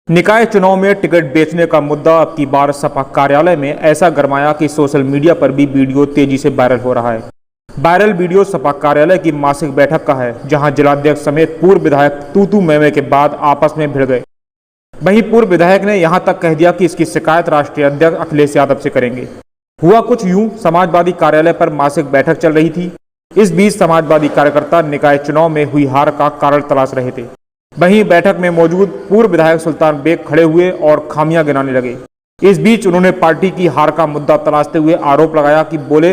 निकाय चुनाव में टिकट बेचने का मुद्दा अब की बार सपा कार्यालय में ऐसा गरमाया कि सोशल मीडिया पर भी वीडियो तेजी से वायरल हो रहा है। वायरल वीडियो सपा कार्यालय की मासिक बैठक का है, जहां जिलाध्यक्ष समेत पूर्व विधायक तू मैं के बाद आपस में भिड़ गए। वहीं पूर्व विधायक ने यहां तक कह दिया कि इसकी शिकायत राष्ट्रीय अध्यक्ष अखिलेश यादव से करेंगे। हुआ कुछ यूं, समाजवादी कार्यालय पर मासिक बैठक चल रही थी। इस बीच समाजवादी कार्यकर्ता निकाय चुनाव में हुई हार का कारण तलाश रहे थे। वहीं बैठक में मौजूद पूर्व विधायक सुल्तान बेग खड़े हुए और खामियां गिनाने लगे। इस बीच उन्होंने पार्टी की हार का मुद्दा तलाशते हुए आरोप लगाया कि बोले,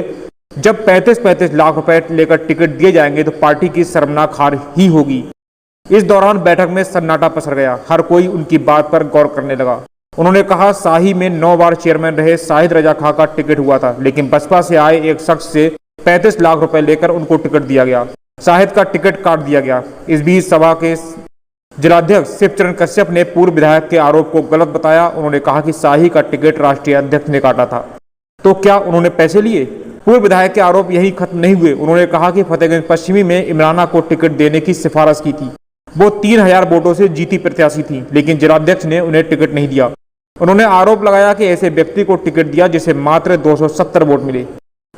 जब 35-35 लाख रुपए लेकर टिकट दिए जाएंगे तो पार्टी की शर्मनाक हार ही होगी। इस दौरान बैठक में सन्नाटा पसर गया। हर कोई उनकी बात पर गौर करने लगा। उन्होंने कहा, शाही में 9 बार चेयरमैन रहे शाहिद रजा खां का टिकट हुआ था, लेकिन बसपा से आए एक शख्स से 35 लाख रुपए लेकर उनको टिकट दिया गया। शाहिद का टिकट काट दिया गया। इस बीच सभा के जिलाध्यक्ष शिवचरण कश्यप ने पूर्व विधायक के आरोप को गलत बताया। उन्होंने कहा कि शाही का टिकट राष्ट्रीय अध्यक्ष ने काटा था, तो क्या उन्होंने पैसे लिए? पूर्व विधायक के आरोप यही खत्म नहीं हुए। उन्होंने कहा कि फतेहगंज पश्चिमी में इमराना को टिकट देने की सिफारिश की थी। वो 3000 वोटों से जीती प्रत्याशी थी, लेकिन जिलाध्यक्ष ने उन्हें टिकट नहीं दिया। उन्होंने आरोप लगाया कि ऐसे व्यक्ति को टिकट दिया जिसे मात्र 270 वोट मिले।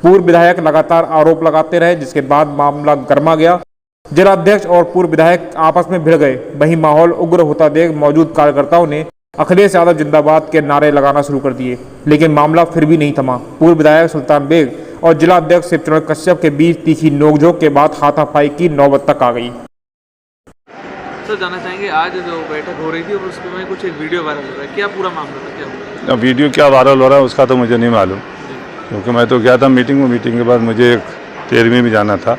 पूर्व विधायक लगातार आरोप लगाते रहे, जिसके बाद मामला गर्मा गया। जिलाध्यक्ष और पूर्व विधायक आपस में भिड़ गए। वहीं माहौल उग्र होता देख मौजूद कार्यकर्ताओं ने अखिलेश यादव जिंदाबाद के नारे लगाना शुरू कर दिए, लेकिन मामला फिर भी नहीं थमा। पूर्व विधायक सुल्तान बेग और जिलाध्यक्ष शिवचरण कश्यप के बीच तीखी नोकझोंक के बाद हाथापाई की नौबत तक आ गई। सर, जानना चाहेंगे, आज जो बैठक हो रही थी और उसमें कुछ एक वीडियो वायरल हो रहा है, क्या पूरा मामला था, क्या हुआ? वीडियो क्या वायरल हो रहा है उसका तो मुझे नहीं मालूम, क्योंकि मैं तो गया था मीटिंग में। मीटिंग के बाद मुझे एक 13वीं में जाना था।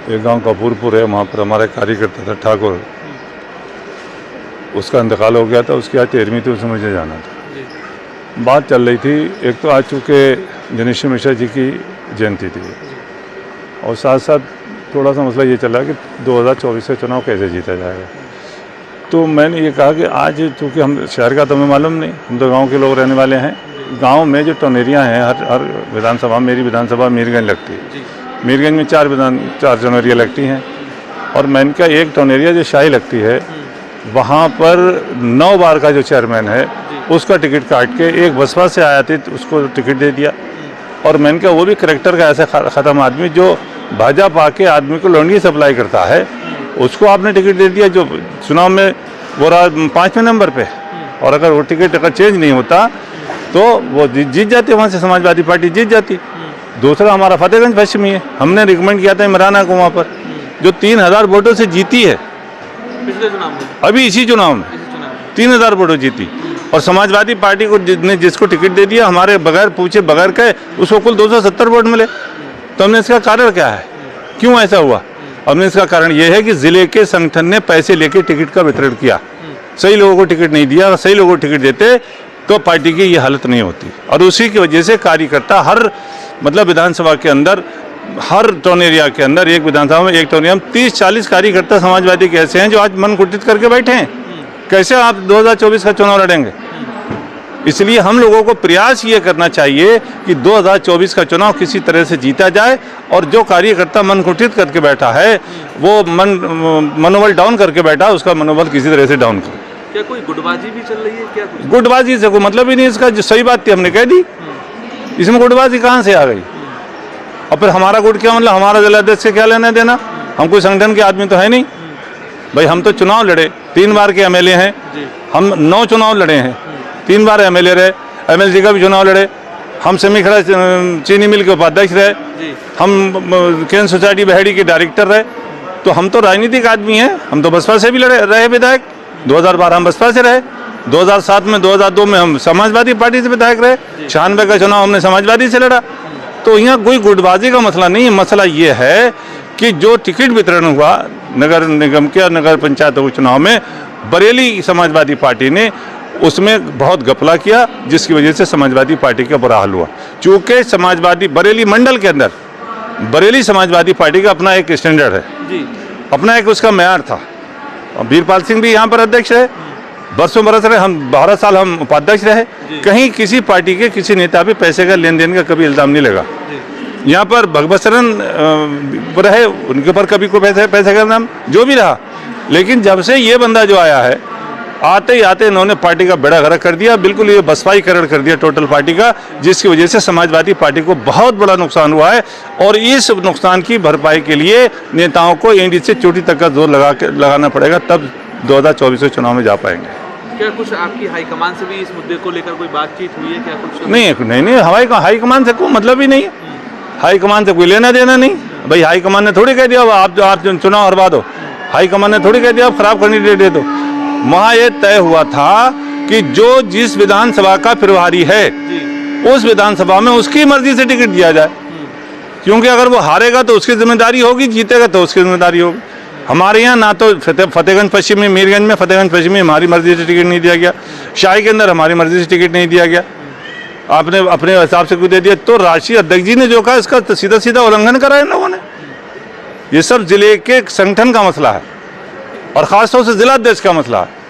एक गांव कपूरपुर है, वहाँ पर हमारा कार्यकर्ता था ठाकुर, उसका इंतकाल हो गया था। उसकी आज 13वीं थी, उसमें मुझे जाना था। बात चल रही थी, एक तो आज चूँकि जनेश्वर मिश्रा जी की जयंती थी, और साथ साथ थोड़ा सा मसला ये चला कि 2024 का चुनाव कैसे जीता जाएगा। तो मैंने ये कहा कि आज चूँकि हम शहर का तो हमें मालूम नहीं, हम तो गांव के लोग रहने वाले हैं। गांव में जो टोनेरियाँ हैं, हर विधानसभा, मेरी विधानसभा मीरगंज लगती है। मीरगंज में 4 टोनेरियाँ लगती हैं, और मैंने का एक टोनेरिया जो शाही लगती है, वहाँ पर 9 बार का जो चेयरमैन है उसका टिकट काट के एक बसपा से आया थी, उसको टिकट दे दिया। और मैंने कहा वो भी करेक्टर का ऐसा ख़त्म आदमी जो भाजपा के आदमी को लौंडी सप्लाई करता है, उसको आपने टिकट दे दिया, जो चुनाव में वो रहा 5वें नंबर पे। और अगर वो टिकट अगर चेंज नहीं होता तो वो जीत जाती, वहाँ से समाजवादी पार्टी जीत जाती। दूसरा हमारा फतेहगंज पश्चिमी है, हमने रिकमेंड किया था इमराना को वहाँ पर, जो 3000 वोटों से जीती है पिछले चुनाव में, अभी इसी चुनाव में 3000 वोटों जीती। और समाजवादी पार्टी को जिसको टिकट दे दिया, हमारे बगैर पूछे बगैर कहे, उसको कुल 270 वोट मिले। तो हमने इसका कारण क्या है, क्यों ऐसा हुआ? हमने इसका कारण यह है कि जिले के संगठन ने पैसे लेके टिकट का वितरण किया, सही लोगों को टिकट नहीं दिया। सही लोगों को टिकट देते तो पार्टी की ये हालत नहीं होती। और उसी की वजह से कार्यकर्ता हर विधानसभा के अंदर, हर टोनेरिया के अंदर, एक विधानसभा में एक टोनेरिया में 30-40 कार्यकर्ता समाजवादी के ऐसे हैं जो आज मन कुटित करके बैठे हैं। कैसे आप 2024 का चुनाव लड़ेंगे? इसलिए हम लोगों को प्रयास ये करना चाहिए कि 2024 का चुनाव किसी तरह से जीता जाए, और जो कार्यकर्ता मन कुटित करके बैठा है, वो मनोबल डाउन करके बैठा, उसका मनोबल किसी तरह से डाउन करे। क्या कोई गुटबाजी भी चल रही है? क्या गुटबाजी से कोई मतलब ही नहीं, इसका जो सही बात थी हमने कह दी, इसमें गुटबाजी कहाँ से आ गई? और फिर हमारा गुट क्या मतलब, हमारा जिलाध्यक्ष से क्या लेना देना? हम कोई संगठन के आदमी तो है नहीं भाई। हम तो चुनाव लड़े, 3 बार के एमएलए हैं, हम 9 चुनाव लड़े हैं, 3 बार एमएलए रहे, एमएलसी का भी चुनाव लड़े, हम सेमीखड़ा चीनी मिल के उपाध्यक्ष रहे, हम केंद्र सोसाइटी बहेड़ी के डायरेक्टर रहे। तो हम तो राजनीतिक आदमी हैं। हम तो बसपा से भी रहे विधायक, 2012 हम बसपा से रहे, 2007 में 2002 में हम समाजवादी पार्टी से विधायक रहे, 96 का चुनाव हमने समाजवादी से लड़ा। तो यहाँ कोई गुटबाजी का मसला नहीं है। मसला ये है कि जो टिकट वितरण हुआ नगर निगम के और नगर पंचायत के चुनाव में, बरेली समाजवादी पार्टी ने उसमें बहुत घपला किया, जिसकी वजह से समाजवादी पार्टी का बुरा हाल हुआ। चूँकि समाजवादी बरेली मंडल के अंदर बरेली समाजवादी पार्टी का अपना एक स्टैंडर्ड है, अपना एक उसका म्यार था। वीरपाल सिंह भी यहाँ पर अध्यक्ष है, बरसों बरस रहे, हम 12 साल हम उपाध्यक्ष रहे। कहीं किसी पार्टी के किसी नेता पे पैसे का लेन देन का कभी इल्जाम नहीं लगा। यहाँ पर भगवत शरण रहे, उनके ऊपर कभी कोई पैसे का नाम जो भी रहा। लेकिन जब से ये बंदा जो आया है आते ही आते इन्होंने पार्टी का बेड़ा गर्क कर दिया, बिल्कुल ये बसपाईकरण कर दिया टोटल पार्टी का, जिसकी वजह से समाजवादी पार्टी को बहुत बड़ा नुकसान हुआ है। और इस नुकसान की भरपाई के लिए नेताओं को एंडी से चोटी तक का जोर लगाना पड़ेगा, तब 2024 के चुनाव में जा पाएंगे। क्या कुछ आपकी हाईकमान से भी इस मुद्दे को लेकर कोई बातचीत हुई है क्या? कुछ नहीं, हाईकमान से कोई मतलब ही नहीं है, हाईकमान से कोई लेना देना नहीं। भाई हाईकमान ने थोड़ी कह दिया आप चुनाव हरवा दो, हाईकमान ने थोड़ी कह दिया आप खराब कैंडिडेट दे दो। वहाँ ये तय हुआ था कि जो जिस विधानसभा का प्रभारी है उस विधानसभा में उसकी मर्जी से टिकट दिया जाए, क्योंकि अगर वो हारेगा तो उसकी जिम्मेदारी होगी, जीतेगा तो उसकी जिम्मेदारी होगी। हमारे यहाँ ना तो फतेहगंज पश्चिम में, मीरगंज में, फतेहगंज पश्चिम में हमारी मर्जी से टिकट नहीं दिया गया, शाही के अंदर हमारी मर्जी से टिकट नहीं दिया गया, आपने अपने हिसाब से क्यों दे दिया? तो राष्ट्रीय अध्यक्ष जी ने जो कहा इसका तो सीधा सीधा उल्लंघन करा इन लोगों ने। ये सब जिले के संगठन का मसला है और खासतौर से जिला अध्यक्ष का मसला है।